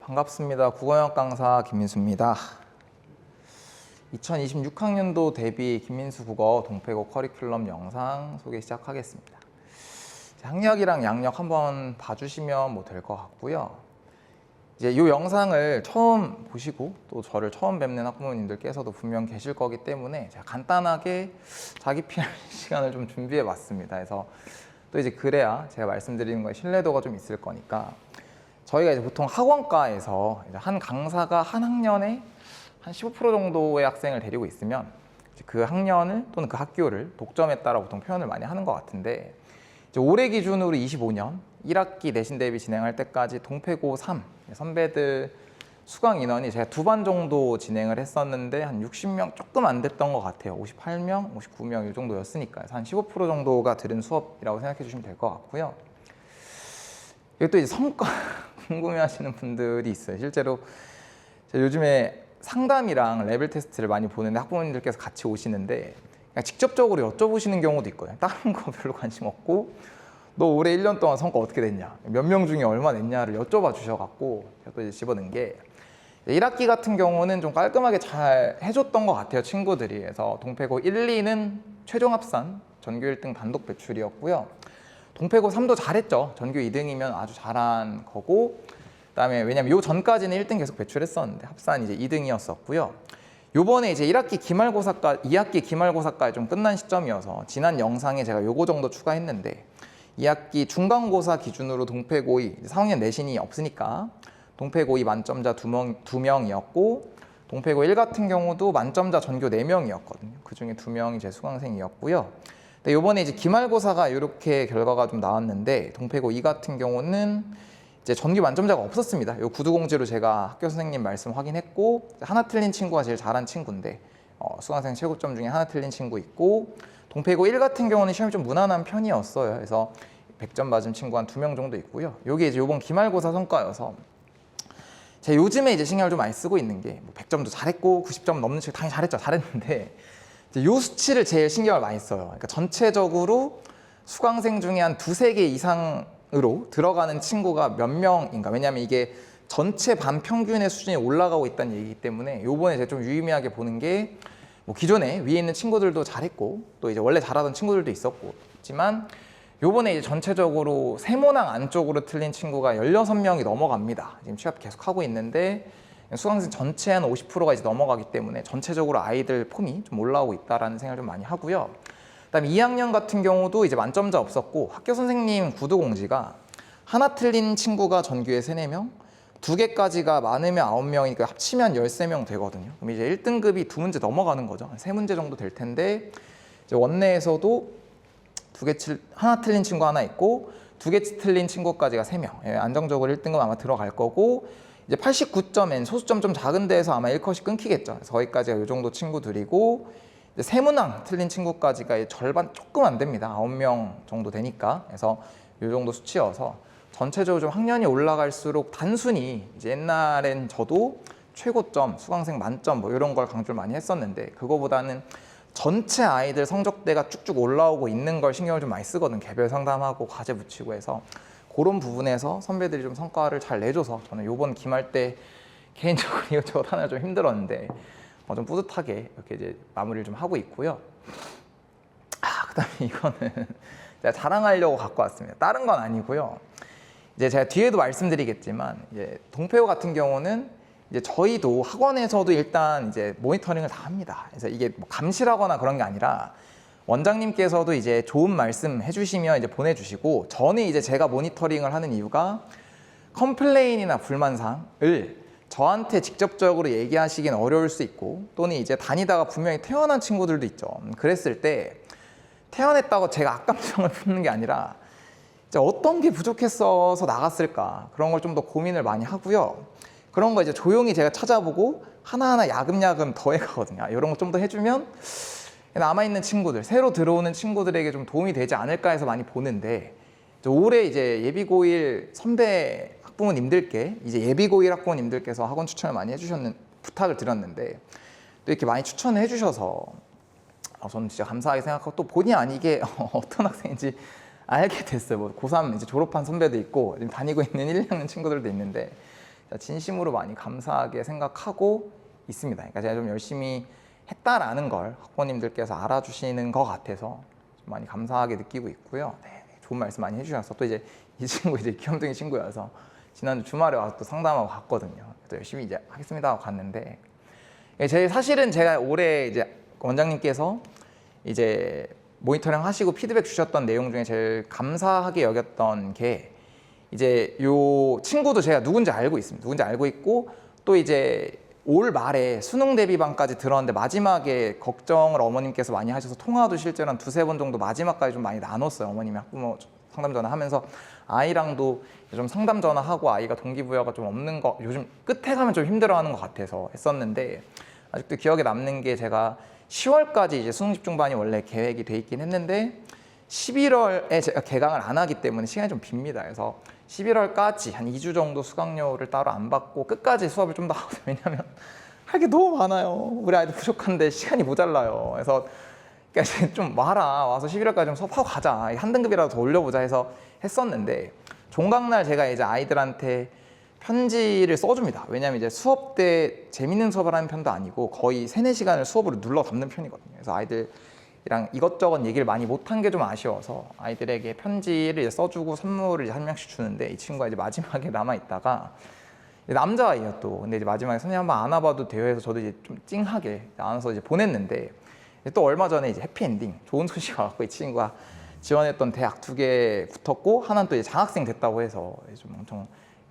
반갑습니다. 국어영역 강사 김민수입니다. 2026학년도 대비 김민수 국어 동패고 커리큘럼 영상 소개 시작하겠습니다. 학력이랑 양력 한번 봐주시면 될 것 같고요. 이제 이 영상을 처음 보시고 또 저를 처음 뵙는 학부모님들께서도 분명 계실 거기 때문에 제가 간단하게 자기 PR 시간을 좀 준비해 봤습니다. 그래서 또 이제 그래야 제가 말씀드리는 거에 신뢰도가 좀 있을 거니까 저희가 이제 보통 학원과에서 이제 한 강사가 한 학년에 한 15% 정도의 학생을 데리고 있으면 그 학년을 또는 그 학교를 독점했다라고 보통 표현을 많이 하는 것 같은데 이제 올해 기준으로 25년 1학기 내신 대비 진행할 때까지 동패고 3 선배들 수강 인원이 제가 2반 정도 진행을 했었는데 한 60명 조금 안 됐던 것 같아요. 58명, 59명 이 정도였으니까요. 한 15% 정도가 들은 수업이라고 생각해 주시면 될 것 같고요. 이게 또 이제 성과 궁금해하시는 분들이 있어요. 실제로 제가 요즘에 상담이랑 레벨 테스트를 많이 보는데 학부모님들께서 같이 오시는데 그냥 직접적으로 여쭤보시는 경우도 있거든요. 다른 거 별로 관심 없고 너 올해 1년 동안 성과 어떻게 됐냐, 몇 명 중에 얼마 냈냐를 여쭤봐 주셔갖고 제가 또 이제 집어넣은 게 1학기 같은 경우는 좀 깔끔하게 잘 해줬던 것 같아요. 친구들이. 그래서 동패고 1, 2는 최종 합산 전교 1등 단독 배출이었고요. 동패고 3도 잘했죠. 전교 2등이면 아주 잘한 거고, 그다음에 왜냐면 요 전까지는 1등 계속 배출했었는데 합산 이제 2등이었었고요. 요번에 이제 1학기 기말고사까지 2학기 기말고사까지 좀 끝난 시점이어서 지난 영상에 제가 요거 정도 추가했는데 2학기 중간고사 기준으로 동패고 2 4학년 내신이 없으니까 동패고 2 만점자 2명이었고 동패고 1 같은 경우도 만점자 전교 4명이었거든요. 그중에 2명이 제 수강생이었고요. 근데 요번에 이제 기말고사가 이렇게 결과가 좀 나왔는데 동패고 2 같은 경우는 이제 전교 만점자가 없었습니다. 요 구두공지로 제가 학교 선생님 말씀 확인했고 하나 틀린 친구가 제일 잘한 친구인데 수강생 최고점 중에 하나 틀린 친구 있고 동패고 1 같은 경우는 시험이 좀 무난한 편이었어요. 그래서 100점 맞은 친구 한 2명 정도 있고요. 요게 이제 요번 기말고사 성과여서 제가 요즘에 이제 신경을 좀 많이 쓰고 있는 게 100점도 잘했고 90점 넘는 친구 당연히 잘했죠. 잘했는데 이제 요 수치를 제일 신경을 많이 써요. 그러니까 전체적으로 수강생 중에 한 2-3개 이상으로 들어가는 친구가 몇 명인가. 왜냐하면 이게 전체 반 평균의 수준이 올라가고 있다는 얘기이기 때문에 요번에 제가 좀 유의미하게 보는 게 기존에 위에 있는 친구들도 잘했고 또 이제 원래 잘하던 친구들도 있었지만 요번에 이제 전체적으로 세모낭 안쪽으로 틀린 친구가 16명이 넘어갑니다. 지금 취업 계속 하고 있는데 수강생 전체 한 50%가 이제 넘어가기 때문에 전체적으로 아이들 폼이 좀 올라오고 있다라는 생각을 좀 많이 하고요. 그다음에 2학년 같은 경우도 이제 만점자 없었고 학교 선생님 구두공지가 하나 틀린 친구가 전교에 3-4명, 2개까지가 많으면 9명이니까 합치면 13명 되거든요. 그럼 이제 1등급이 2문제 넘어가는 거죠. 3문제 정도 될 텐데 이제 원내에서도 하나 틀린 친구 하나 있고 2개 틀린 친구까지가 3명. 예, 안정적으로 1등급 아마 들어갈 거고 이제 89점엔 소수점 좀 작은 데에서 아마 1컷이 끊기겠죠. 그래서 거기까지가 이 정도 친구들이고 이제 세문항 틀린 친구까지가 절반 조금 안 됩니다. 9명 정도 되니까. 그래서 이 정도 수치여서 전체적으로 좀 학년이 올라갈수록 단순히 이제 옛날엔 저도 최고점, 수강생 만점 이런 걸 강조를 많이 했었는데 그거보다는 전체 아이들 성적대가 쭉쭉 올라오고 있는 걸 신경을 좀 많이 쓰거든. 개별 상담하고 과제 붙이고 해서 그런 부분에서 선배들이 좀 성과를 잘 내줘서 저는 요번 기말 때 개인적으로 이것저것 하나 좀 힘들었는데 좀 뿌듯하게 이렇게 이제 마무리를 좀 하고 있고요. 그다음에 이거는 제가 자랑하려고 갖고 왔습니다. 다른 건 아니고요. 이제 제가 뒤에도 말씀드리겠지만 이제 동패고 같은 경우는 이제 저희도 학원에서도 일단 이제 모니터링을 다 합니다. 그래서 이게 감시라거나 그런 게 아니라 원장님께서도 이제 좋은 말씀 해주시면 이제 보내주시고 저는 이제 제가 모니터링을 하는 이유가 컴플레인이나 불만사항을 저한테 직접적으로 얘기하시긴 어려울 수 있고 또는 이제 다니다가 분명히 퇴원한 친구들도 있죠. 그랬을 때 퇴원했다고 제가 악감정을 품는 게 아니라 이제 어떤 게 부족했어서 나갔을까 그런 걸 좀 더 고민을 많이 하고요. 그런 거 이제 조용히 제가 찾아보고 하나하나 야금야금 더해가거든요. 이런 거 좀 더 해주면 남아있는 친구들, 새로 들어오는 친구들에게 좀 도움이 되지 않을까 해서 많이 보는데 올해 이제 예비고1 선배 학부모님들께 이제 예비고1 학부모님들께서 학원 추천을 많이 해주셨는 부탁을 드렸는데 또 이렇게 많이 추천을 해주셔서 저는 진짜 감사하게 생각하고 또 본의 아니게 어떤 학생인지 알게 됐어요. 고3 이제 졸업한 선배도 있고 지금 다니고 있는 1, 2학년 친구들도 있는데 진심으로 많이 감사하게 생각하고 있습니다. 그러니까 제가 좀 열심히 했다라는 걸 학부모님들께서 알아주시는 것 같아서 좀 많이 감사하게 느끼고 있고요. 네, 좋은 말씀 많이 해주셔서 또 이제 이 친구 이제 귀염둥이 친구여서 지난주 주말에 와서 또 상담하고 갔거든요. 그래서 열심히 이제 하겠습니다 하고 갔는데 사실은 제가 올해 이제 원장님께서 이제 모니터링 하시고 피드백 주셨던 내용 중에 제일 감사하게 여겼던 게 이제 요 친구도 제가 누군지 알고 있습니다. 누군지 알고 있고 또 이제 올 말에 수능 대비반까지 들었는데 마지막에 걱정을 어머님께서 많이 하셔서 통화도 실제로 한 두세 번 정도 마지막까지 좀 많이 나눴어요. 어머님이 학부모 상담 전화하면서 아이랑도 좀 상담 전화하고 아이가 동기부여가 좀 없는 거 요즘 끝에 가면 좀 힘들어하는 것 같아서 했었는데 아직도 기억에 남는 게 제가 10월까지 이제 수능 집중반이 원래 계획이 돼 있긴 했는데 11월에 제가 개강을 안 하기 때문에 시간이 좀 빕니다. 그래서 11월까지 한 2주 정도 수강료를 따로 안 받고 끝까지 수업을 좀 더 하거든요. 왜냐하면 할 게 너무 많아요. 우리 아이들 부족한데 시간이 모자라요. 그래서 그러니까 좀 와서 11월까지 좀 수업하고 가자. 한 등급이라도 더 올려보자 해서 했었는데 종강날 제가 이제 아이들한테 편지를 써줍니다. 왜냐하면 이제 수업 때 재밌는 수업을 하는 편도 아니고 거의 3-4시간을 수업으로 눌러 담는 편이거든요. 그래서 아이들이랑 이것저것 얘기를 많이 못한 게 좀 아쉬워서 아이들에게 편지를 이제 써주고 선물을 이제 한 명씩 주는데 이 친구가 이제 마지막에 남아있다가 남자아이예요 또. 근데 이제 마지막에 선생님 한번 안아봐도 돼요 해서 저도 이제 좀 찡하게 안아서 이제 보냈는데 또 얼마 전에 이제 해피엔딩 좋은 소식 와갖고 이 친구가 지원했던 대학 2개 붙었고 하나는 또 이제 장학생 됐다고 해서 좀 엄청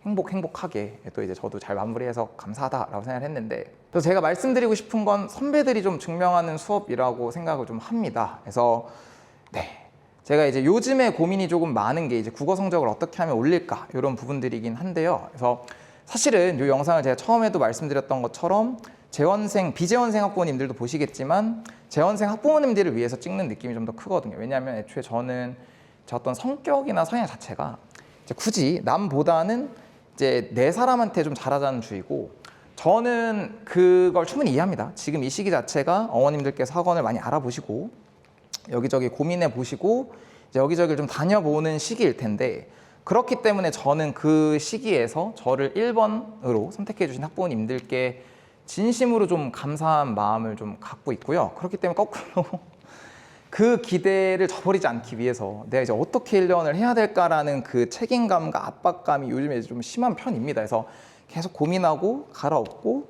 행복하게 또 이제 저도 잘 마무리해서 감사하다라고 생각을 했는데 또 제가 말씀드리고 싶은 건 선배들이 좀 증명하는 수업이라고 생각을 좀 합니다. 그래서 제가 이제 요즘에 고민이 조금 많은 게 이제 국어 성적을 어떻게 하면 올릴까 이런 부분들이긴 한데요. 그래서 사실은 이 영상을 제가 처음에도 말씀드렸던 것처럼 재원생, 비재원생 학부모님들도 보시겠지만 재원생 학부모님들을 위해서 찍는 느낌이 좀 더 크거든요. 왜냐하면 애초에 저는 제 어떤 성격이나 성향 자체가 이제 굳이 남보다는 이제 내 사람한테 좀 잘하자는 주의고 저는 그걸 충분히 이해합니다. 지금 이 시기 자체가 어머님들께서 학원을 많이 알아보시고 여기저기 고민해 보시고 이제 여기저기를 좀 다녀보는 시기일 텐데 그렇기 때문에 저는 그 시기에서 저를 1번으로 선택해 주신 학부모님들께 진심으로 좀 감사한 마음을 좀 갖고 있고요. 그렇기 때문에 거꾸로 그 기대를 저버리지 않기 위해서 내가 이제 어떻게 1년을 해야 될까라는 그 책임감과 압박감이 요즘에 좀 심한 편입니다. 그래서 계속 고민하고 갈아엎고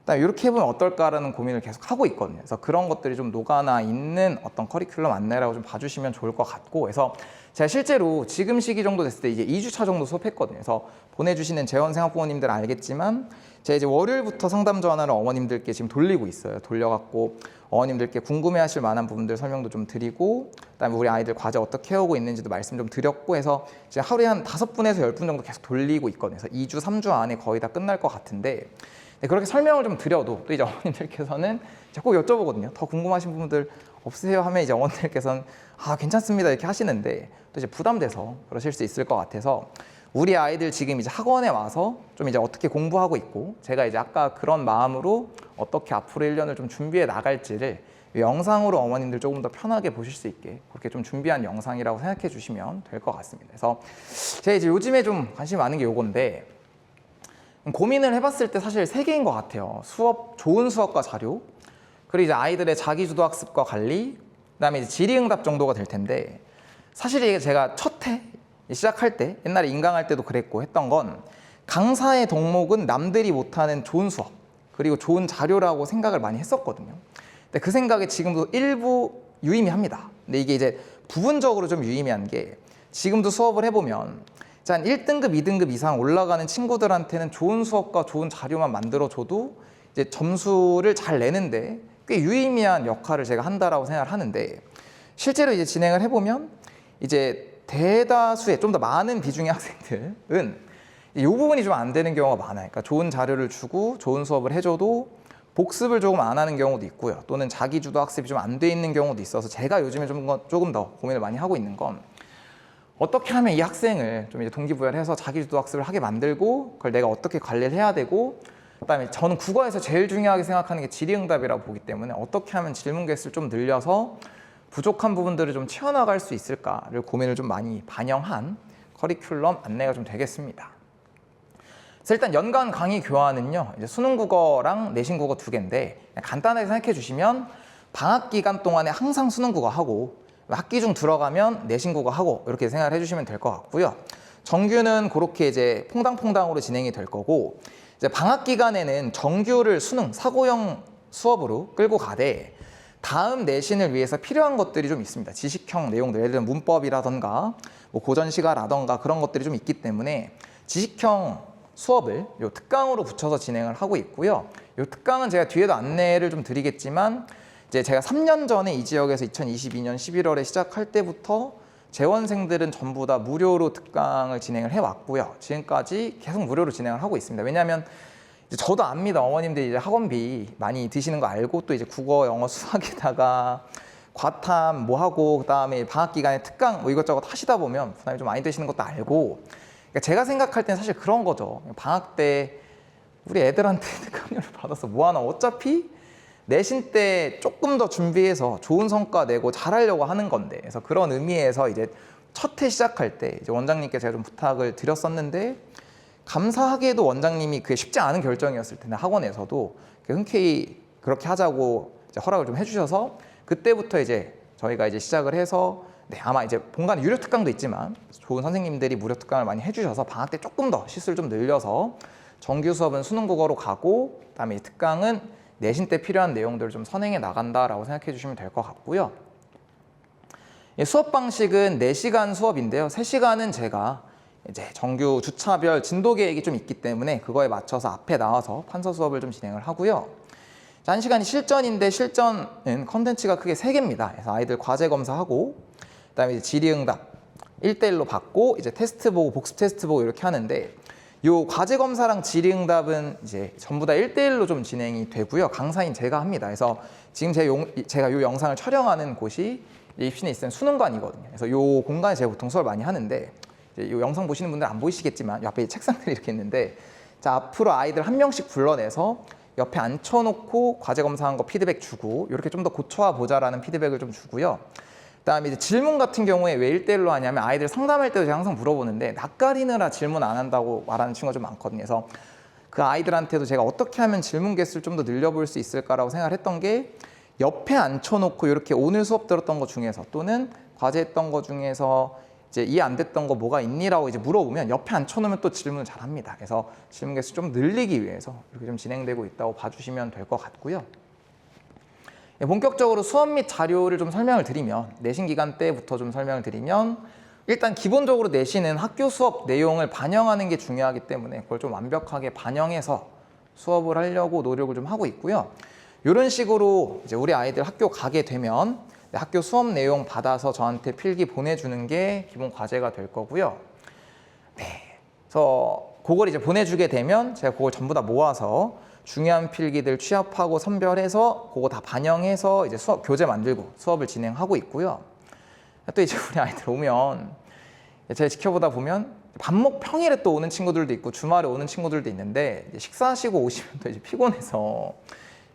그다음에 이렇게 해보면 어떨까라는 고민을 계속 하고 있거든요. 그래서 그런 것들이 좀 녹아나 있는 어떤 커리큘럼 안내라고 좀 봐주시면 좋을 것 같고 그래서 제가 실제로 지금 시기 정도 됐을 때 이제 2주차 정도 수업했거든요. 그래서 보내주시는 재원생 학부모님들 알겠지만 제가 이제 월요일부터 상담 전화를 어머님들께 지금 돌리고 있어요. 돌려갖고 어머님들께 궁금해하실 만한 부분들 설명도 좀 드리고 그다음에 우리 아이들 과제 어떻게 해오고 있는지도 말씀 좀 드렸고 해서 이제 하루에 한 5분에서 10분 정도 계속 돌리고 있거든요. 그래서 2주, 3주 안에 거의 다 끝날 것 같은데 그렇게 설명을 좀 드려도 또 이제 어머님들께서는 꼭 여쭤보거든요. 더 궁금하신 부분들 없으세요? 하면 이제 어머님들께서는 괜찮습니다 이렇게 하시는데 또 이제 부담돼서 그러실 수 있을 것 같아서 우리 아이들 지금 이제 학원에 와서 좀 이제 어떻게 공부하고 있고 제가 이제 아까 그런 마음으로 어떻게 앞으로 1년을 좀 준비해 나갈지를 영상으로 어머님들 조금 더 편하게 보실 수 있게 그렇게 좀 준비한 영상이라고 생각해 주시면 될 것 같습니다. 그래서 제가 이제 요즘에 좀 관심이 많은 게 요건데 고민을 해봤을 때 사실 3개인 것 같아요. 좋은 수업과 자료, 그리고 이제 아이들의 자기주도 학습과 관리, 그다음에 이제 질의응답 정도가 될 텐데 사실 이게 제가 첫 해 시작할 때 옛날에 인강할 때도 그랬고 했던 건 강사의 덕목은 남들이 못하는 좋은 수업 그리고 좋은 자료라고 생각을 많이 했었거든요. 근데 그 생각에 지금도 일부 유의미합니다. 근데 이게 이제 부분적으로 좀 유의미한 게 지금도 수업을 해보면 한 1등급, 2등급 이상 올라가는 친구들한테는 좋은 수업과 좋은 자료만 만들어줘도 이제 점수를 잘 내는데 꽤 유의미한 역할을 제가 한다라고 생각을 하는데 실제로 이제 진행을 해보면 이제 대다수의 좀 더 많은 비중의 학생들은 이 부분이 좀 안 되는 경우가 많아요. 그러니까 좋은 자료를 주고 좋은 수업을 해줘도 복습을 조금 안 하는 경우도 있고요. 또는 자기주도 학습이 좀 안 돼 있는 경우도 있어서 제가 요즘에 조금 더 고민을 많이 하고 있는 건 어떻게 하면 이 학생을 좀 이제 동기부여를 해서 자기주도 학습을 하게 만들고 그걸 내가 어떻게 관리를 해야 되고 그다음에 저는 국어에서 제일 중요하게 생각하는 게 질의응답이라고 보기 때문에 어떻게 하면 질문 개수를 좀 늘려서 부족한 부분들을 좀 채워나갈 수 있을까를 고민을 좀 많이 반영한 커리큘럼 안내가 좀 되겠습니다. 그래서 일단 연간 강의 교환은요, 이제 수능 국어랑 내신 국어 두 개인데 간단하게 생각해 주시면 방학 기간 동안에 항상 수능 국어 하고 학기 중 들어가면 내신 국어 하고 이렇게 생각을 해주시면 될 것 같고요. 정규는 그렇게 이제 퐁당퐁당으로 진행이 될 거고 이제 방학 기간에는 정규를 수능 사고형 수업으로 끌고 가되 다음 내신을 위해서 필요한 것들이 좀 있습니다. 지식형 내용들, 예를 들면 문법이라던가 뭐 고전시가라던가 그런 것들이 좀 있기 때문에 지식형 수업을 요 특강으로 붙여서 진행을 하고 있고요. 요 특강은 제가 뒤에도 안내를 좀 드리겠지만 이제 제가 3년 전에 이 지역에서 2022년 11월에 시작할 때부터 재원생들은 전부 다 무료로 특강을 진행을 해왔고요. 지금까지 계속 무료로 진행을 하고 있습니다. 왜냐하면 이제 저도 압니다. 어머님들이 이제 학원비 많이 드시는 거 알고 또 이제 국어, 영어, 수학에다가 과탐 뭐 하고 그다음에 방학 기간에 특강 뭐 이것저것 하시다 보면 부담이 좀 많이 드시는 것도 알고 그러니까 제가 생각할 때는 사실 그런 거죠. 방학 때 우리 애들한테 특강료를 받아서 뭐 하나 어차피 내신 때 조금 더 준비해서 좋은 성과 내고 잘하려고 하는 건데 그래서 그런 의미에서 이제 첫 해 시작할 때 이제 원장님께 제가 좀 부탁을 드렸었는데 감사하게도 원장님이 그게 쉽지 않은 결정이었을 텐데 학원에서도 흔쾌히 그렇게 하자고 이제 허락을 좀 해주셔서 그때부터 이제 저희가 이제 시작을 해서 네, 아마 이제 본관 유료 특강도 있지만 좋은 선생님들이 무료 특강을 많이 해주셔서 방학 때 조금 더 시수를 좀 늘려서 정규 수업은 수능 국어로 가고 그다음에 특강은 내신 때 필요한 내용들을 좀 선행해 나간다라고 생각해 주시면 될 것 같고요. 수업 방식은 4시간 수업인데요. 3시간은 제가 이제 정규 주차별 진도 계획이 좀 있기 때문에 그거에 맞춰서 앞에 나와서 판서 수업을 좀 진행을 하고요. 1시간이 실전인데 실전은 컨텐츠가 크게 3개입니다. 그래서 아이들 과제 검사하고 그다음에 이제 질의응답 1대1로 받고 이제 테스트 보고 복습 테스트 보고 이렇게 하는데 요 과제 검사랑 질의응답은 이제 전부 다 1대1로 좀 진행이 되고요. 강사인 제가 합니다. 그래서 지금 제가 요 영상을 촬영하는 곳이 입시내 있는 수능관이거든요. 그래서 요 공간에 제가 보통 수업을 많이 하는데 이제 요 영상 보시는 분들은 안 보이시겠지만 요 앞에 책상들이 이렇게 있는데 자 앞으로 아이들 한 명씩 불러내서 옆에 앉혀놓고 과제 검사한 거 피드백 주고 이렇게 좀 더 고쳐와 보자라는 피드백을 좀 주고요. 그다음에 이제 질문 같은 경우에 왜 1대1로 하냐면 아이들 상담할 때도 제가 항상 물어보는데 낯가리느라 질문 안 한다고 말하는 친구가 좀 많거든요. 그래서 그 아이들한테도 제가 어떻게 하면 질문 개수를 좀 더 늘려볼 수 있을까라고 생각을 했던 게 옆에 앉혀놓고 이렇게 오늘 수업 들었던 거 중에서 또는 과제했던 거 중에서 이제 이해 안 됐던 거 뭐가 있니라고 이제 물어보면 옆에 앉혀놓으면 또 질문을 잘 합니다. 그래서 질문 개수 좀 늘리기 위해서 이렇게 좀 진행되고 있다고 봐주시면 될 것 같고요. 본격적으로 수업 및 자료를 좀 설명을 드리면 내신 기간 때부터 좀 설명을 드리면 일단 기본적으로 내신은 학교 수업 내용을 반영하는 게 중요하기 때문에 그걸 좀 완벽하게 반영해서 수업을 하려고 노력을 좀 하고 있고요. 이런 식으로 이제 우리 아이들 학교 가게 되면 학교 수업 내용 받아서 저한테 필기 보내주는 게 기본 과제가 될 거고요. 네, 그래서 그걸 이제 보내주게 되면 제가 그걸 전부 다 모아서 중요한 필기들 취합하고 선별해서 그거 다 반영해서 이제 수업 교재 만들고 수업을 진행하고 있고요. 또 이제 우리 아이들 오면 제가 지켜보다 보면 반목 평일에 또 오는 친구들도 있고 주말에 오는 친구들도 있는데 이제 식사하시고 오시면 또 이제 피곤해서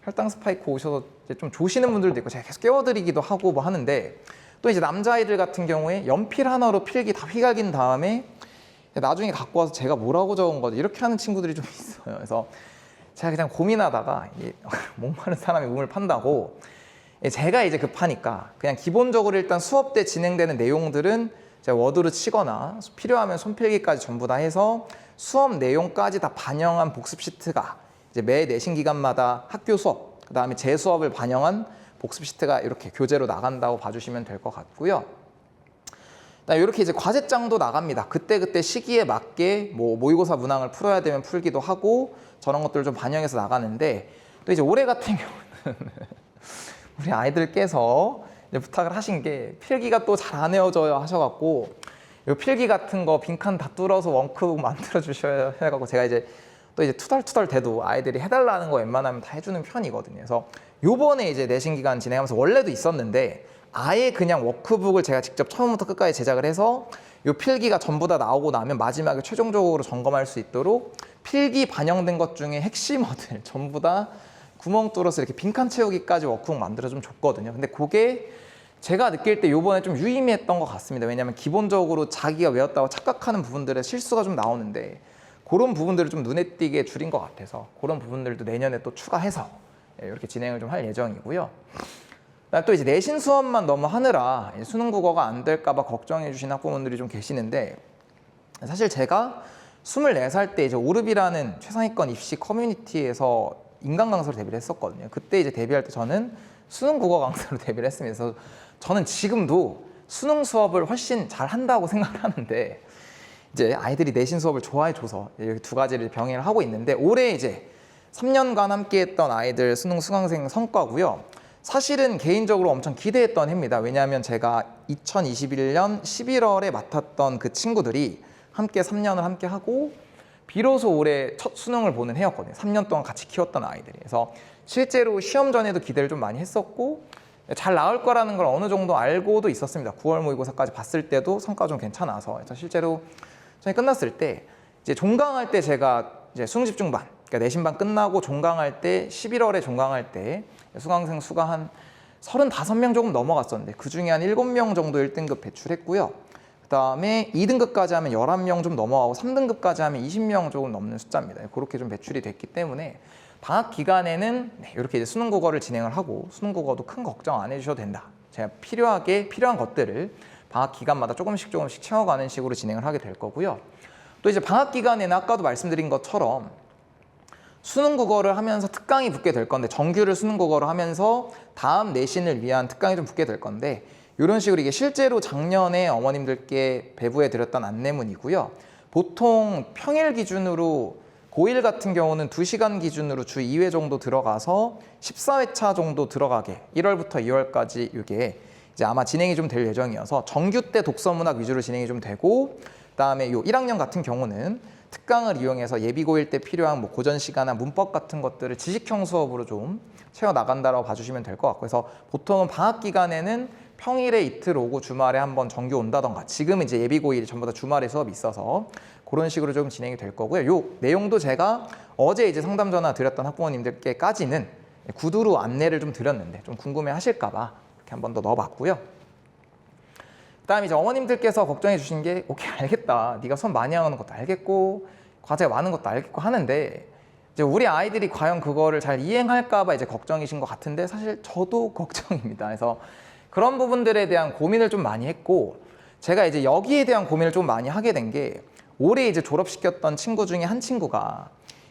혈당 스파이크 오셔서 이제 좀 조시는 분들도 있고 제가 계속 깨워드리기도 하고 뭐 하는데 또 이제 남자아이들 같은 경우에 연필 하나로 필기 다 휘갈긴 다음에 나중에 갖고 와서 제가 뭐라고 적은 거지 이렇게 하는 친구들이 좀 있어요. 그래서 제가 그냥 고민하다가 목마른 사람이 우물 판다고 제가 이제 급하니까 그냥 기본적으로 일단 수업 때 진행되는 내용들은 제가 워드로 치거나 필요하면 손필기까지 전부 다 해서 수업 내용까지 다 반영한 복습 시트가 이제 매 내신 기간마다 학교 수업 그다음에 제 수업을 반영한 복습 시트가 이렇게 교재로 나간다고 봐주시면 될 것 같고요. 이렇게 이제 과제장도 나갑니다. 그때 시기에 맞게 뭐 모의고사 문항을 풀어야 되면 풀기도 하고 저런 것들을 좀 반영해서 나가는데 또 이제 올해 같은 경우는 우리 아이들께서 이제 부탁을 하신 게 필기가 또 잘 안 외워져요 하셔갖고 이 필기 같은 거 빈칸 다 뚫어서 원크북 만들어 주셔야 해갖고 제가 이제 또 이제 투덜투덜 대도 아이들이 해달라는 거 웬만하면 다 해주는 편이거든요. 그래서 요번에 이제 내신 기간 진행하면서 원래도 있었는데 아예 그냥 워크북을 제가 직접 처음부터 끝까지 제작을 해서 요 필기가 전부 다 나오고 나면 마지막에 최종적으로 점검할 수 있도록 필기 반영된 것 중에 핵심어들 전부 다 구멍 뚫어서 이렇게 빈칸 채우기까지 워크북 만들어 좀 줬거든요. 근데 그게 제가 느낄 때 요번에 좀 유의미했던 것 같습니다. 왜냐하면 기본적으로 자기가 외웠다고 착각하는 부분들에 실수가 좀 나오는데 그런 부분들을 좀 눈에 띄게 줄인 것 같아서 그런 부분들도 내년에 또 추가해서 이렇게 진행을 좀 할 예정이고요. 또 이제 내신 수업만 너무 하느라 수능 국어가 안 될까 봐 걱정해 주신 학부모님들이 좀 계시는데, 사실 제가 24살 때 이제 오르비라는 최상위권 입시 커뮤니티에서 인강 강사로 데뷔를 했었거든요. 그때 이제 데뷔할 때 저는 수능 국어 강사로 데뷔를 했습니다. 그래서 저는 지금도 수능 수업을 훨씬 잘 한다고 생각을 하는데, 이제 아이들이 내신 수업을 좋아해 줘서 이렇게 두 가지를 병행을 하고 있는데, 올해 이제 3년간 함께 했던 아이들 수능 수강생 성과고요. 사실은 개인적으로 엄청 기대했던 해입니다. 왜냐하면 제가 2021년 11월에 맡았던 그 친구들이 함께 3년을 함께 하고 비로소 올해 첫 수능을 보는 해였거든요. 3년 동안 같이 키웠던 아이들이. 그래서 실제로 시험 전에도 기대를 좀 많이 했었고 잘 나올 거라는 걸 어느 정도 알고도 있었습니다. 9월 모의고사까지 봤을 때도 성과가 좀 괜찮아서. 그래서 실제로 수능이 끝났을 때 이제 종강할 때 제가 이제 수능 집중반, 그러니까 내신반 끝나고 종강할 때 11월에 종강할 때 수강생 수가 한 35명 조금 넘어갔었는데 그 중에 한 7명 정도 1등급 배출했고요. 그 다음에 2등급까지 하면 11명 좀 넘어가고 3등급까지 하면 20명 조금 넘는 숫자입니다. 그렇게 좀 배출이 됐기 때문에 방학 기간에는 이렇게 이제 수능 국어를 진행을 하고, 수능 국어도 큰 걱정 안 해주셔도 된다. 제가 필요한 것들을 방학 기간마다 조금씩 채워가는 식으로 진행을 하게 될 거고요. 또 이제 방학 기간에는 아까도 말씀드린 것처럼 수능 국어를 하면서 특강이 붙게 될 건데, 정규를 수능 국어를 하면서 다음 내신을 위한 특강이 좀 붙게 될 건데, 이런 식으로 이게 실제로 작년에 어머님들께 배부해 드렸던 안내문이고요. 보통 평일 기준으로 고1 같은 경우는 2시간 기준으로 주 2회 정도 들어가서 14회차 정도 들어가게 1월부터 2월까지 이게 이제 아마 진행이 좀 될 예정이어서 정규 때 독서문학 위주로 진행이 좀 되고, 그다음에 요 1학년 같은 경우는 특강을 이용해서 예비 고1 때 필요한 뭐 고전 시간이나 문법 같은 것들을 지식형 수업으로 좀 채워 나간다라고 봐주시면 될 것 같고, 그래서 보통은 방학 기간에는 평일에 이틀 오고 주말에 한번 정규 온다던가, 지금은 이제 예비 고1이 전부 다 주말에 수업이 있어서 그런 식으로 좀 진행이 될 거고요. 요 내용도 제가 어제 이제 상담 전화 드렸던 학부모님들께까지는 구두로 안내를 좀 드렸는데 좀 궁금해 하실까 봐 이렇게 한 번 더 넣어봤고요. 그다음에 이제 어머님들께서 걱정해 주신 게, 오케이 알겠다, 네가 수업 많이 하는 것도 알겠고 과제가 많은 것도 알겠고 하는데 이제 우리 아이들이 과연 그거를 잘 이행할까 봐 이제 걱정이신 것 같은데, 사실 저도 걱정입니다. 그래서 그런 부분들에 대한 고민을 좀 많이 했고, 제가 이제 여기에 대한 고민을 좀 많이 하게 된 게, 올해 이제 졸업시켰던 친구 중에 한 친구가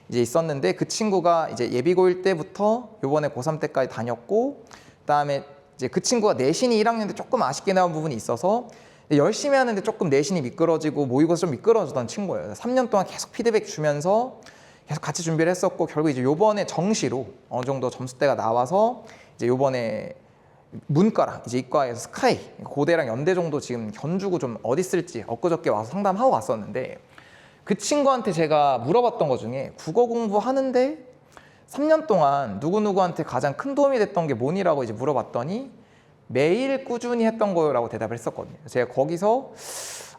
이제 있었는데, 그 친구가 이제 예비 고1 때부터 요번에 고3 때까지 다녔고, 그다음에 이제 그 친구가 내신이 1학년 때 조금 아쉽게 나온 부분이 있어서 열심히 하는데 조금 내신이 미끄러지고 모의고사 좀 미끄러지던 친구예요. 3년 동안 계속 피드백 주면서 계속 같이 준비를 했었고, 결국 이제 요번에 정시로 어느 정도 점수대가 나와서 이제 요번에 문과랑 이제 이과에서 스카이, 고대랑 연대 정도 지금 견주고 좀 어디 쓸지 엊그저께 와서 상담하고 갔었는데, 그 친구한테 제가 물어봤던 것 중에 국어 공부하는데 3년 동안 누구누구한테 가장 큰 도움이 됐던 게 뭐니라고 이제 물어봤더니 매일 꾸준히 했던 거라고 대답을 했었거든요. 제가 거기서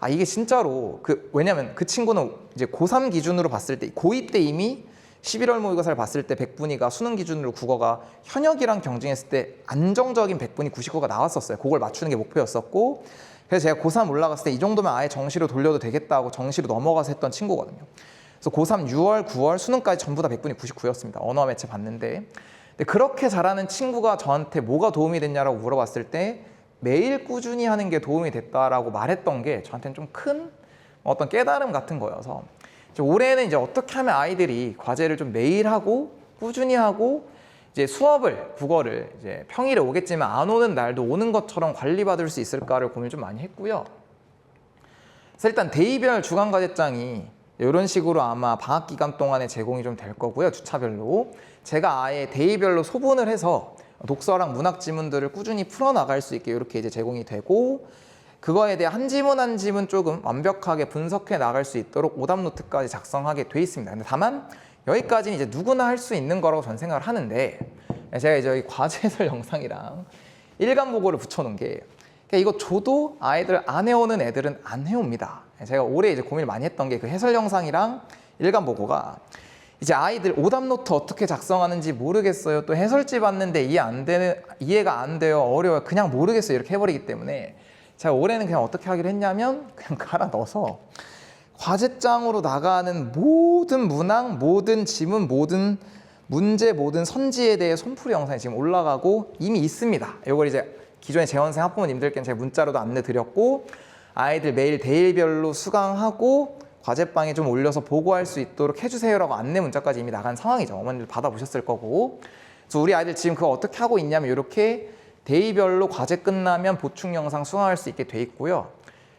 이게 진짜로 왜냐면 그 친구는 이제 고3 기준으로 봤을 때, 고2 때 이미 11월 모의고사를 봤을 때 100분위가 수능 기준으로 국어가 현역이랑 경쟁했을 때 안정적인 100분위 99가 나왔었어요. 그걸 맞추는 게 목표였었고, 그래서 제가 고3 올라갔을 때 이 정도면 아예 정시로 돌려도 되겠다고 정시로 넘어가서 했던 친구거든요. 그래서 고3 6월, 9월 수능까지 전부 다 100분위 99였습니다. 언어와 매체 봤는데, 근데 그렇게 잘하는 친구가 저한테 뭐가 도움이 됐냐라고 물어봤을 때 매일 꾸준히 하는 게 도움이 됐다라고 말했던 게 저한테는 좀 큰 어떤 깨달음 같은 거여서, 올해는 이제 어떻게 하면 아이들이 과제를 좀 매일 하고 꾸준히 하고 이제 수업을, 국어를 이제 평일에 오겠지만 안 오는 날도 오는 것처럼 관리받을 수 있을까를 고민을 좀 많이 했고요. 그래서 일단 데이별 주간과제장이 이런 식으로 아마 방학 기간 동안에 제공이 좀 될 거고요. 주차별로 제가 아예 데이별로 소분을 해서 독서랑 문학 지문들을 꾸준히 풀어나갈 수 있게 이렇게 이제 제공이 되고, 그거에 대해 한 지문 한 지문 조금 완벽하게 분석해 나갈 수 있도록 오답 노트까지 작성하게 돼 있습니다. 근데 다만 여기까지는 이제 누구나 할 수 있는 거라고 저는 생각을 하는데, 제가 이제 여기 과제 해설 영상이랑 일간 보고를 붙여놓은 게, 이거 줘도 아이들 안 해오는 애들은 안 해옵니다. 제가 올해 이제 고민을 많이 했던 게 그 해설 영상이랑 일간 보고가 이제 아이들 오답 노트 어떻게 작성하는지 모르겠어요, 또 해설지 봤는데 이해가 안 돼요, 어려워요, 그냥 모르겠어요 이렇게 해버리기 때문에 제가 올해는 그냥 어떻게 하기로 했냐면 그냥 갈아 넣어서 과제장으로 나가는 모든 문항, 모든 지문, 모든 문제, 모든 선지에 대해 손풀이 영상이 지금 올라가고 이미 있습니다. 이걸 이제 기존의 재원생 학부모님들께는 제가 문자로도 안내 드렸고, 아이들 매일 데일별로 수강하고 과제방에 좀 올려서 보고할 수 있도록 해주세요라고 안내 문자까지 이미 나간 상황이죠. 어머니들 받아보셨을 거고. 그래서 우리 아이들 지금 그거 어떻게 하고 있냐면 이렇게 데이별로 과제 끝나면 보충 영상 수강할 수 있게 돼 있고요.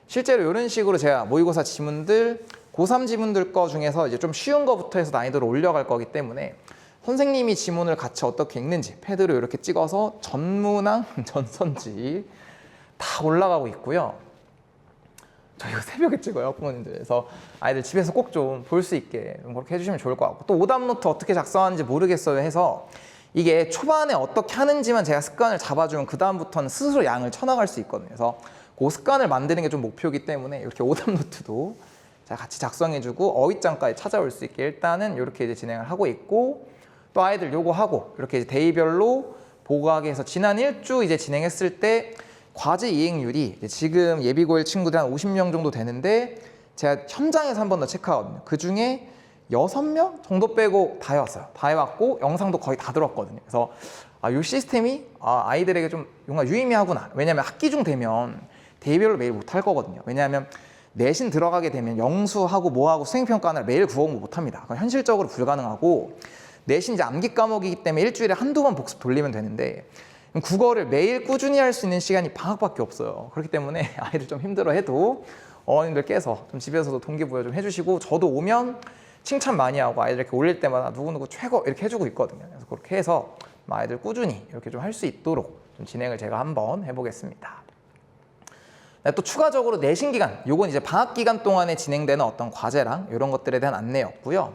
실제로 이런 식으로 제가 모의고사 지문들, 고3 지문들 거 중에서 이제 좀 쉬운 거부터 해서 난이도를 올려갈 거기 때문에 선생님이 지문을 같이 어떻게 읽는지 패드로 이렇게 찍어서 전문항, 전선지 다 올라가고 있고요. 저 이거 새벽에 찍어요, 부모님들. 그래서 아이들 집에서 꼭 좀 볼 수 있게 그렇게 해주시면 좋을 것 같고, 또 오답노트 어떻게 작성하는지 모르겠어요 해서 이게 초반에 어떻게 하는지만 제가 습관을 잡아주면 그 다음부터는 스스로 양을 쳐나갈 수 있거든요. 그래서 그 습관을 만드는 게 좀 목표이기 때문에 이렇게 오답노트도 제가 같이 작성해주고 어휘장까지 찾아올 수 있게 일단은 이렇게 이제 진행을 하고 있고, 또 아이들 요거 하고 이렇게 이제 데이별로 보고하게 해서 지난 1주 이제 진행했을 때 과제 이행률이 지금 예비고1 친구들 한 50명 정도 되는데 제가 현장에서 한 번 더 체크하거든요. 그 중에 6명 정도 빼고 다 해왔어요. 다 해왔고 영상도 거의 다 들었거든요. 그래서 이 시스템이 아이들에게 좀 뭔가 유의미하구나. 왜냐하면 학기 중 되면 데이별로 매일 못할 거거든요. 왜냐하면 내신 들어가게 되면 영수하고 뭐하고 수행평가를 매일 국어공부 못합니다. 현실적으로 불가능하고, 내신 이제 암기 과목이기 때문에 일주일에 한두 번 복습 돌리면 되는데 국어를 매일 꾸준히 할 수 있는 시간이 방학밖에 없어요. 그렇기 때문에 아이들 좀 힘들어해도 어머님들께서 좀 집에서도 동기부여 좀 해주시고, 저도 오면 칭찬 많이 하고 아이들 이렇게 올릴 때마다 누구누구 최고 이렇게 해주고 있거든요. 그래서 그렇게 해서 아이들 꾸준히 이렇게 좀 할 수 있도록 좀 진행을 제가 한번 해보겠습니다. 또 추가적으로 내신 기간, 요건 이제 방학 기간 동안에 진행되는 어떤 과제랑 이런 것들에 대한 안내였고요.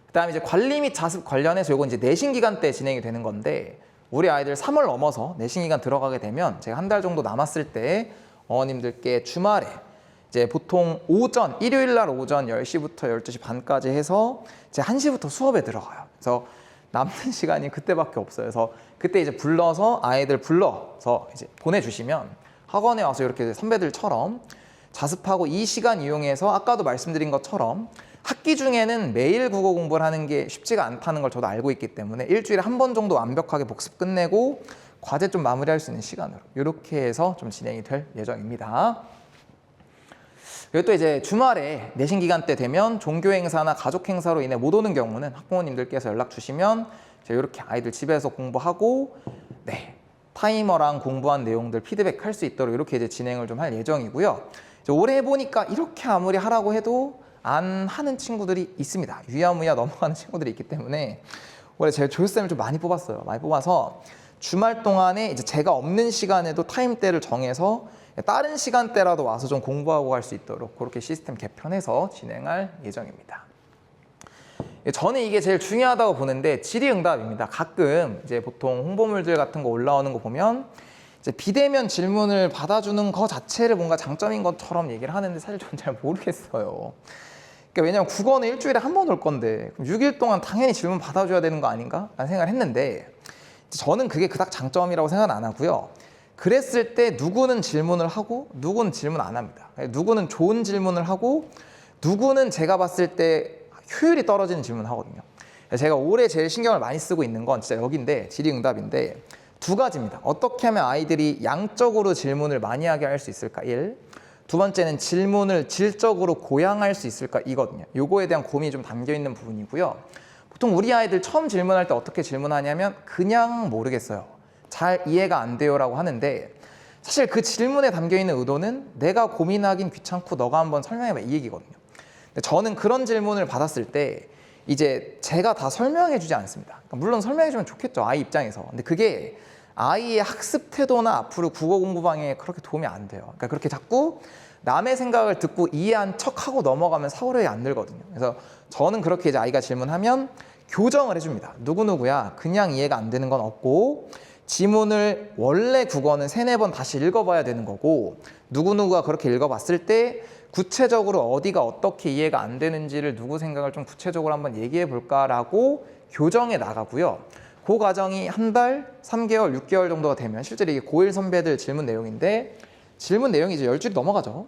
그다음에 이제 관리 및 자습 관련해서 요건 이제 내신 기간 때 진행이 되는 건데, 우리 아이들 3월 넘어서 내신 기간 들어가게 되면 제가 한 달 정도 남았을 때 어머님들께 주말에 이제 보통 오전, 일요일 날 오전 10시부터 12시 반까지 해서 이제 1시부터 수업에 들어가요. 그래서 남는 시간이 그때밖에 없어요. 그래서 그때 이제 불러서 아이들 불러서 이제 보내주시면 학원에 와서 이렇게 선배들처럼 자습하고, 이 시간 이용해서 아까도 말씀드린 것처럼 학기 중에는 매일 국어 공부를 하는 게 쉽지가 않다는 걸 저도 알고 있기 때문에 일주일에 한 번 정도 완벽하게 복습 끝내고 과제 좀 마무리할 수 있는 시간으로 이렇게 해서 좀 진행이 될 예정입니다. 그리고 또 이제 주말에 내신 기간 때 되면 종교 행사나 가족 행사로 인해 못 오는 경우는 학부모님들께서 연락 주시면 제가 이렇게 아이들 집에서 공부하고 타이머랑 공부한 내용들 피드백 할 수 있도록 이렇게 이제 진행을 좀 할 예정이고요. 올해 해보니까 이렇게 아무리 하라고 해도 안 하는 친구들이 있습니다. 유야무야 넘어가는 친구들이 있기 때문에 올해 제가 조교쌤을 좀 많이 뽑았어요. 많이 뽑아서 주말 동안에 이제 제가 없는 시간에도 타임대를 정해서 다른 시간대라도 와서 좀 공부하고 갈 수 있도록 그렇게 시스템 개편해서 진행할 예정입니다. 저는 이게 제일 중요하다고 보는데 질의응답입니다. 가끔 이제 보통 홍보물들 같은 거 올라오는 거 보면 이제 비대면 질문을 받아주는 거 자체를 뭔가 장점인 것처럼 얘기를 하는데 사실 저는 잘 모르겠어요. 그러니까 왜냐면 국어는 일주일에 한 번 올 건데 그럼 6일 동안 당연히 질문 받아줘야 되는 거 아닌가? 라는 생각을 했는데 저는 그게 그닥 장점이라고 생각은 안 하고요. 그랬을 때 누구는 질문을 하고 누구는 질문 안 합니다. 누구는 좋은 질문을 하고 누구는 제가 봤을 때 효율이 떨어지는 질문을 하거든요. 제가 올해 제일 신경을 많이 쓰고 있는 건 진짜 여기인데, 질의응답인데 두 가지입니다. 어떻게 하면 아이들이 양적으로 질문을 많이 하게 할 수 있을까? 1. 두 번째는 질문을 질적으로 고양할 수 있을까? 이거든요. 요거에 대한 고민이 좀 담겨 있는 부분이고요. 보통 우리 아이들 처음 질문할 때 어떻게 질문하냐면 그냥 모르겠어요. 잘 이해가 안 돼요라고 하는데 사실 그 질문에 담겨 있는 의도는 내가 고민하긴 귀찮고 너가 한번 설명해봐 이 얘기거든요. 근데 저는 그런 질문을 받았을 때 이제 제가 다 설명해 주지 않습니다. 그러니까 물론 설명해 주면 좋겠죠, 아이 입장에서. 근데 그게 아이의 학습 태도나 앞으로 국어 공부 방향에 그렇게 도움이 안 돼요. 그러니까 그렇게 자꾸 남의 생각을 듣고 이해한 척하고 넘어가면 사고력이 안 늘거든요. 그래서 저는 그렇게 이제 아이가 질문하면 교정을 해줍니다. 누구누구야 그냥 이해가 안 되는 건 없고 지문을 원래 국어는 3-4번 다시 읽어봐야 되는 거고 누구누구가 그렇게 읽어봤을 때 구체적으로 어디가 어떻게 이해가 안 되는지를 누구 생각을 좀 구체적으로 한번 얘기해 볼까라고 교정에 나가고요. 그 과정이 한 달, 3개월, 6개월 정도가 되면 실제로 이게 고1 선배들 질문 내용인데 질문 내용이 이제 10줄이 넘어가죠.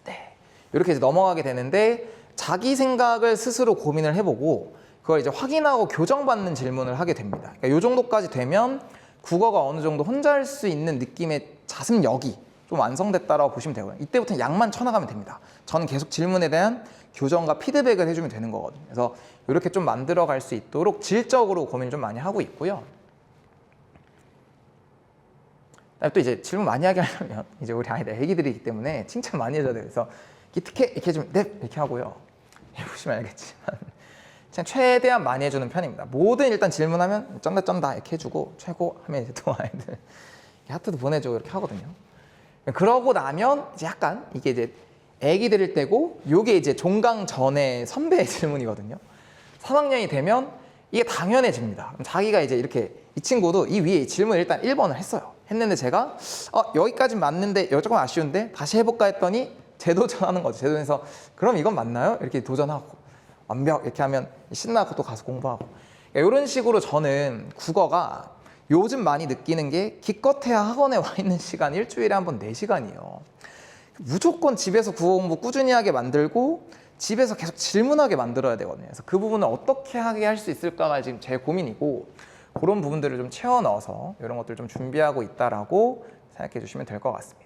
네. 이렇게 이제 넘어가게 되는데 자기 생각을 스스로 고민을 해보고 그걸 이제 확인하고 교정받는 질문을 하게 됩니다. 그러니까 이 정도까지 되면 국어가 어느 정도 혼자 할 수 있는 느낌의 자습력이 좀 완성됐다라고 보시면 되고요. 이때부터는 약만 쳐나가면 됩니다. 저는 계속 질문에 대한 교정과 피드백을 해주면 되는 거거든요. 그래서 이렇게 좀 만들어갈 수 있도록 질적으로 고민 좀 많이 하고 있고요. 또 이제 질문 많이 하게 하려면 이제 우리 아이들 애기들이기 때문에 칭찬 많이 해줘야 돼요. 그래서 이렇게 해주면 네 이렇게 하고요. 해보시면 알겠지만 그냥 최대한 많이 해주는 편입니다. 뭐든 일단 질문하면 쩐다 이렇게 해주고 최고 하면 이제 또 아이들 하트도 보내주고 이렇게 하거든요. 그러고 나면 이제 약간 이게 이제 애기들일 때고 요게 이제 종강 전에 선배의 질문이거든요. 3학년이 되면 이게 당연해집니다. 그럼 자기가 이제 이렇게 이 친구도 이 위에 질문 일단 1번을 했어요. 했는데 제가 여기까지 맞는데 여기 조금 아쉬운데 다시 해볼까 했더니 재도전하는 거죠. 재도전해서 그럼 이건 맞나요? 이렇게 도전하고 완벽 이렇게 하면 신나고 또 가서 공부하고 이런 식으로 저는 국어가 요즘 많이 느끼는 게 기껏해야 학원에 와 있는 시간 일주일에 한 번 4시간이에요. 무조건 집에서 국어 공부 꾸준히 하게 만들고 집에서 계속 질문하게 만들어야 되거든요. 그래서 그 부분을 어떻게 하게 할 수 있을까가 지금 제 고민이고 그런 부분들을 좀 채워 넣어서 이런 것들을 좀 준비하고 있다라고 생각해 주시면 될 것 같습니다.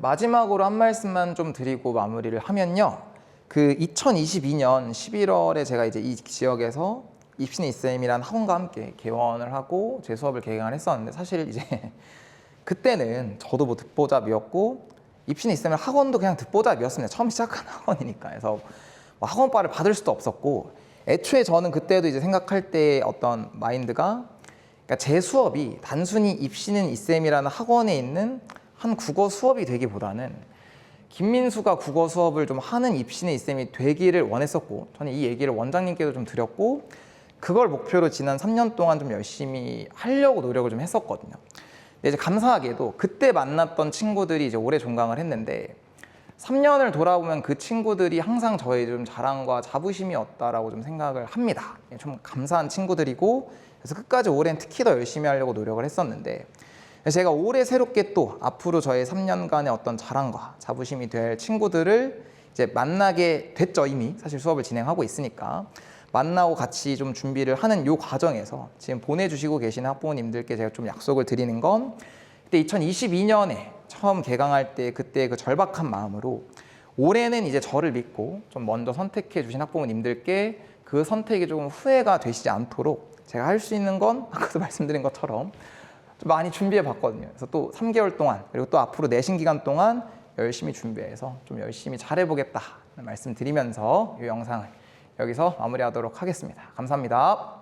마지막으로 한 말씀만 좀 드리고 마무리를 하면요. 그 2022년 11월에 제가 이제 이 지역에서 입신 이쌤이라는 학원과 함께 개원을 하고 제 수업을 개강을 했었는데 사실 이제 그때는 저도 뭐 듣보잡이었고 입신 이쌤을 학원도 그냥 듣보잡이었습니다. 처음 시작한 학원이니까. 그래서 뭐 학원바를 받을 수도 없었고 애초에 저는 그때도 이제 생각할 때 어떤 마인드가 그러니까 제 수업이 단순히 입시는 이쌤이라는 학원에 있는 한 국어 수업이 되기보다는 김민수가 국어 수업을 좀 하는 입시는 이쌤이 되기를 원했었고 저는 이 얘기를 원장님께도 좀 드렸고 그걸 목표로 지난 3년 동안 좀 열심히 하려고 노력을 좀 했었거든요. 근데 이제 감사하게도 그때 만났던 친구들이 이제 올해 종강을 했는데 3년을 돌아보면 그 친구들이 항상 저의 좀 자랑과 자부심이었다라고 좀 생각을 합니다. 좀 감사한 친구들이고 그래서 끝까지 올해는 특히 더 열심히 하려고 노력을 했었는데 제가 올해 새롭게 또 앞으로 저의 3년간의 어떤 자랑과 자부심이 될 친구들을 이제 만나게 됐죠. 이미 사실 수업을 진행하고 있으니까 만나고 같이 좀 준비를 하는 요 과정에서 지금 보내주시고 계시는 학부모님들께 제가 좀 약속을 드리는 건 그때 2022년에 처음 개강할 때 그때 그 절박한 마음으로 올해는 이제 저를 믿고 좀 먼저 선택해 주신 학부모님들께 그 선택이 조금 후회가 되시지 않도록 제가 할 수 있는 건 아까도 말씀드린 것처럼 좀 많이 준비해 봤거든요. 그래서 또 3개월 동안 그리고 또 앞으로 내신 기간 동안 열심히 준비해서 좀 열심히 잘해보겠다 말씀드리면서 이 영상을 여기서 마무리하도록 하겠습니다. 감사합니다.